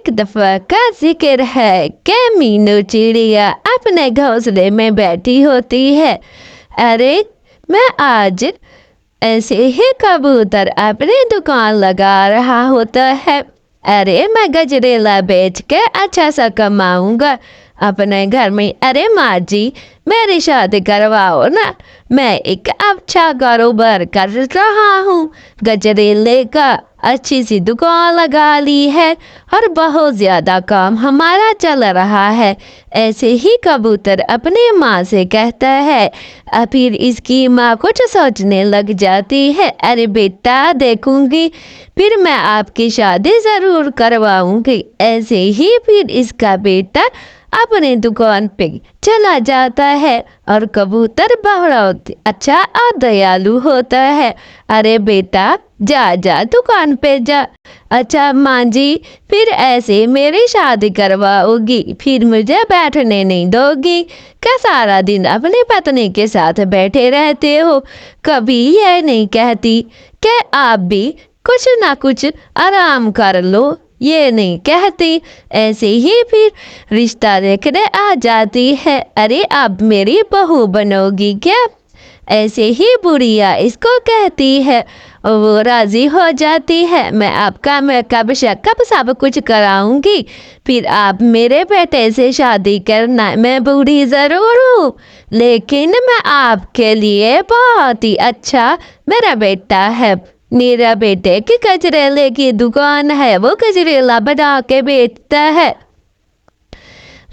ایک دفعہ کا ذکر ہے کہ مینو چڑیا اپنے گھونسلے میں بیٹھی ہوتی ہے۔ ارے میں آج ایسے ہی کبوتر اپنی دکان لگا رہا ہوتا ہے۔ ارے میں گجریلا بیچ کے اچھا سا کماؤں گا اپنے گھر میں۔ ارے ماں جی میری شادی کرواؤ نا، میں ایک اچھا کاروبار کر رہا ہوں، گجریلے کا اچھی سی دکان لگا لی ہے اور بہت زیادہ کام ہمارا چل رہا ہے۔ ایسے ہی کبوتر اپنی ماں سے کہتا ہے۔ پھر اس کی ماں کچھ سوچنے لگ جاتی ہے۔ ارے بیٹا دیکھوں گی، پھر میں آپ کی شادی ضرور کرواؤں گی۔ ایسے ہی پھر اس کا بیٹا اپنی دکان پہ چلا جاتا ہے اور کبوتر بہت اچھا اور دیالو ہوتا ہے۔ ارے بیٹا جا دکان پہ جا۔ اچھا ماں جی پھر ایسے میری شادی کرواؤ گی، پھر مجھے بیٹھنے نہیں دو گی کہ سارا دن اپنی پتنی کے ساتھ بیٹھے رہتے ہو، کبھی یہ نہیں کہتی کہ آپ بھی کچھ نہ کچھ آرام کر لو، یہ نہیں کہتی۔ ایسے ہی پھر رشتہ دیکھنے آ جاتی ہے۔ ارے اب میری بہو بنو گی کیا؟ ایسے ہی بڑھیا اس کو کہتی ہے، وہ راضی ہو جاتی ہے۔ میں آپ کا میکپ شیکپ سب کچھ کراؤں گی، پھر آپ میرے بیٹے سے شادی کرنا۔ میں بوڑھی ضرور ہوں لیکن میں آپ کے لیے بہت ہی اچھا میرا بیٹا ہے۔ میرا بیٹے کی گجریلے کی دکان ہے، وہ گجریلا بنا کے بیچتا ہے،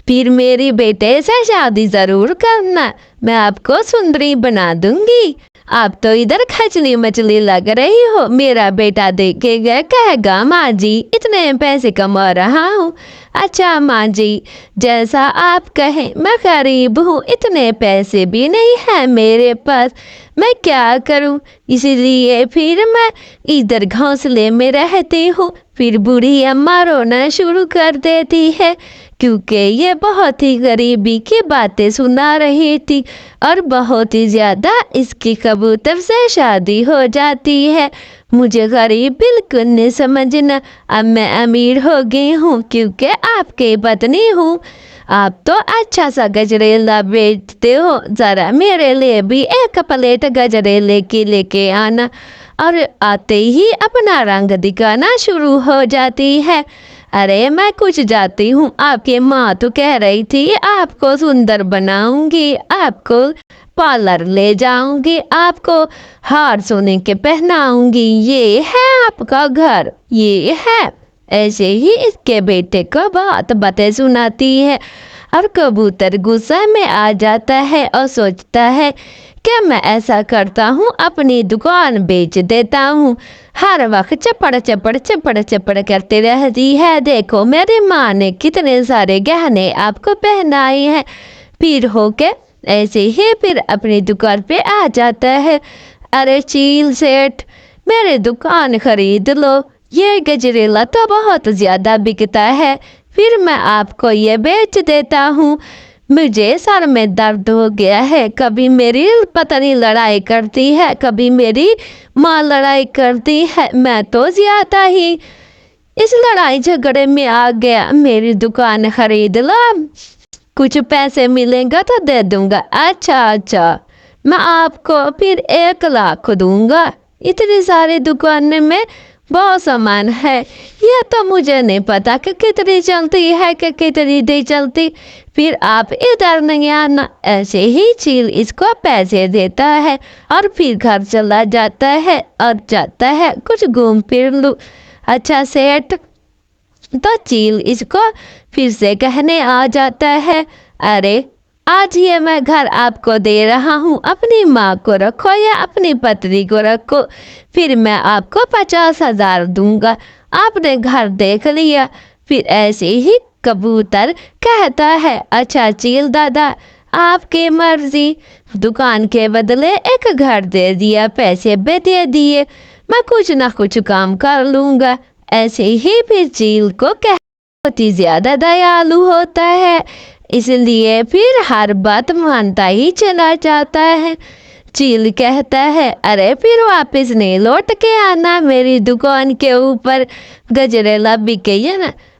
پھر میری بیٹے سے شادی ضرور کرنا، میں آپ کو سندری بنا دوں گی۔ آپ تو ادھر کھچلی مچلی لگ رہی ہو، میرا بیٹا دیکھے گا کہے گا ماں جی اتنے پیسے کما رہا ہوں۔ اچھا ماں جی جیسا آپ کہیں، میں غریب ہوں، اتنے پیسے بھی نہیں ہیں میرے پاس، میں کیا کروں؟ اسی لیے پھر میں ادھر گھونسلے میں رہتی ہوں۔ پھر بوڑھی اماں رونا شروع کر دیتی ہے کیونکہ یہ بہت ہی غریبی کی باتیں سنا رہی تھی اور بہت ہی زیادہ اس کی کبوتر سے شادی ہو جاتی ہے۔ مجھے غریب بالکل نہیں سمجھنا، اب میں امیر ہو گئی ہوں کیونکہ آپ کی پتنی ہوں۔ آپ تو اچھا سا گجریلا بیچتے ہو، ذرا میرے لیے بھی ایک پلیٹ گجریلے کی لے کے آنا۔ اور آتے ہی اپنا رنگ دکھانا شروع ہو جاتی ہے۔ ارے میں کچھ جاتی ہوں، آپ کی ماں تو کہہ رہی تھی آپ کو سندر بناؤں گی، آپ کو پارلر لے جاؤں گی، آپ کو ہار سونے کے پہناؤں گی، یہ ہے آپ کا گھر، یہ ہے۔ ایسے ہی اس کے بیٹے کو بہت باتیں سناتی ہے اور کبوتر غصہ میں آ جاتا ہے اور سوچتا ہے کہ میں ایسا کرتا ہوں اپنی دکان بیچ دیتا ہوں، ہر وقت چپڑ چپڑ چپڑ چپڑ کرتے رہتی ہے، دیکھو میری ماں نے کتنے سارے گہنے آپ کو پہنائے ہیں۔ پھر ہو کے ایسے ہی پھر اپنی دکان پہ آ جاتا ہے۔ ارے چیل سیٹ میرے دکان خرید لو، یہ گجریلا تو بہت زیادہ بکتا ہے، پھر میں آپ کو یہ بیچ دیتا ہوں۔ مجھے سر میں درد ہو گیا ہے، کبھی میری پتنی لڑائی کرتی ہے، کبھی میری ماں لڑائی کرتی ہے، میں تو زیادہ ہی اس لڑائی جھگڑے میں آ گیا، میری دکان خرید لو، کچھ پیسے ملیں گا تو دے دوں گا۔ اچھا میں آپ کو پھر 1 لاکھ دوں گا، اتنی ساری دکانیں میں بہت سامان ہے، یہ تو مجھے نہیں پتا کہ کتنی چلتی ہے کہ کتنی نہیں چلتی، پھر آپ ادھر نہیں آنا۔ ایسے ہی چیل اس کو پیسے دیتا ہے اور پھر گھر چلا جاتا ہے اور جاتا ہے کچھ گھوم پھر لوں۔ اچھا سیٹ تو چیل اس کو پھر سے کہنے آ جاتا ہے، ارے آج یہ میں گھر آپ کو دے رہا ہوں، اپنی ماں کو رکھو یا اپنی پتنی کو رکھو، پھر میں آپ کو 50,000 دوں گا، آپ نے گھر دیکھ لیا۔ پھر ایسے ہی کبوتر کہتا ہے، اچھا چیل دادا آپ کی مرضی، دکان کے بدلے ایک گھر دے دیا، پیسے بھی دے دیے، میں کچھ نہ کچھ کام کر لوں گا۔ ایسے ہی پھر چیل کو بہت ہی زیادہ دیالو ہوتا ہے، اس لیے پھر ہر بات مانتا ہی چلا جاتا ہے۔ چیل کہتا ہے، ارے پھر واپس نہیں لوٹ کے آنا، میری دکان کے اوپر گجریلا بکے نا،